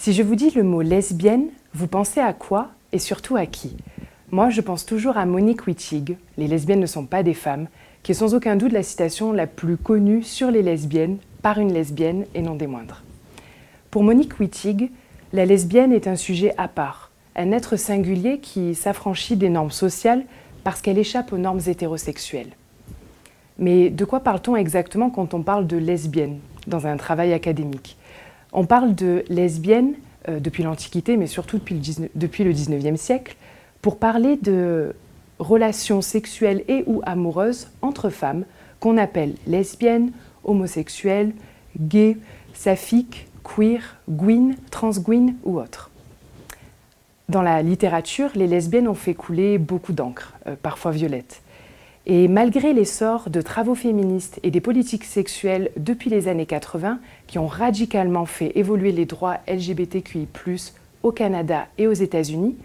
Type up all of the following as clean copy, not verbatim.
Si je vous dis le mot lesbienne, vous pensez à quoi et surtout à qui? Moi, je pense toujours à Monique Wittig, Les lesbiennes ne sont pas des femmes, qui est sans aucun doute la citation la plus connue sur les lesbiennes par une lesbienne et non des moindres. Pour Monique Wittig, la lesbienne est un sujet à part, un être singulier qui s'affranchit des normes sociales parce qu'elle échappe aux normes hétérosexuelles. Mais de quoi parle-t-on exactement quand on parle de lesbienne dans un travail académique? On parle de lesbienne depuis l'Antiquité, mais surtout depuis le XIXe siècle, pour parler de relations sexuelles et ou amoureuses entre femmes qu'on appelle lesbiennes, homosexuelles, gays, saphiques, queer, gwyn, transgwyn ou autres. Dans la littérature, les lesbiennes ont fait couler beaucoup d'encre, parfois violette. Et malgré l'essor de travaux féministes et des politiques sexuelles depuis les années 80, qui ont radicalement fait évoluer les droits LGBTQI+, au Canada et aux États-Unis,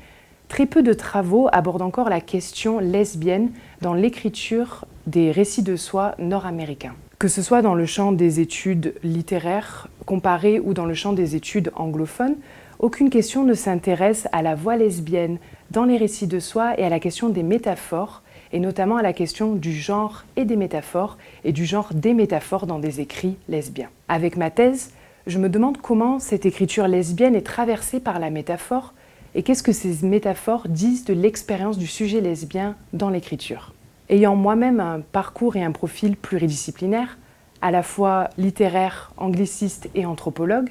très peu de travaux abordent encore la question lesbienne dans l'écriture des récits de soi nord-américains. Que ce soit dans le champ des études littéraires comparées ou dans le champ des études anglophones, aucune question ne s'intéresse à la voix lesbienne dans les récits de soi et à la question des métaphores, et notamment à la question du genre et des métaphores, et du genre des métaphores dans des écrits lesbiens. Avec ma thèse, je me demande comment cette écriture lesbienne est traversée par la métaphore, et qu'est-ce que ces métaphores disent de l'expérience du sujet lesbien dans l'écriture. Ayant moi-même un parcours et un profil pluridisciplinaire, à la fois littéraire, angliciste et anthropologue,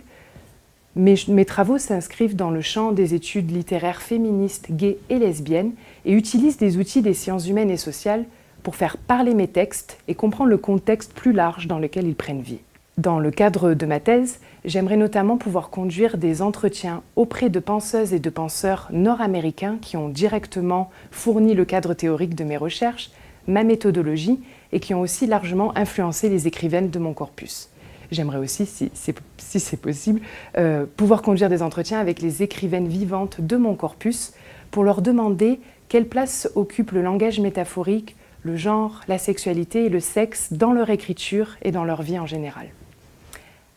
mes travaux s'inscrivent dans le champ des études littéraires féministes, gays et lesbiennes et utilisent des outils des sciences humaines et sociales pour faire parler mes textes et comprendre le contexte plus large dans lequel ils prennent vie. Dans le cadre de ma thèse, j'aimerais notamment pouvoir conduire des entretiens auprès de penseuses et de penseurs nord-américains qui ont directement fourni le cadre théorique de mes recherches, ma méthodologie et qui ont aussi largement influencé les écrivaines de mon corpus. J'aimerais aussi, si c'est possible, pouvoir conduire des entretiens avec les écrivaines vivantes de mon corpus pour leur demander quelle place occupe le langage métaphorique, le genre, la sexualité et le sexe dans leur écriture et dans leur vie en général.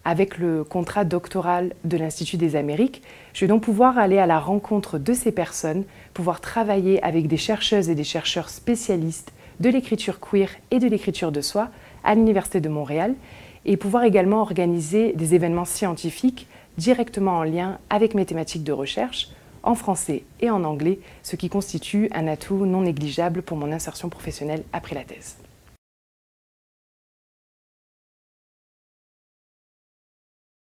Avec le contrat doctoral de l'Institut des Amériques, je vais donc pouvoir aller à la rencontre de ces personnes, pouvoir travailler avec des chercheuses et des chercheurs spécialistes de l'écriture queer et de l'écriture de soi à l'Université de Montréal, et pouvoir également organiser des événements scientifiques directement en lien avec mes thématiques de recherche, en français et en anglais, ce qui constitue un atout non négligeable pour mon insertion professionnelle après la thèse.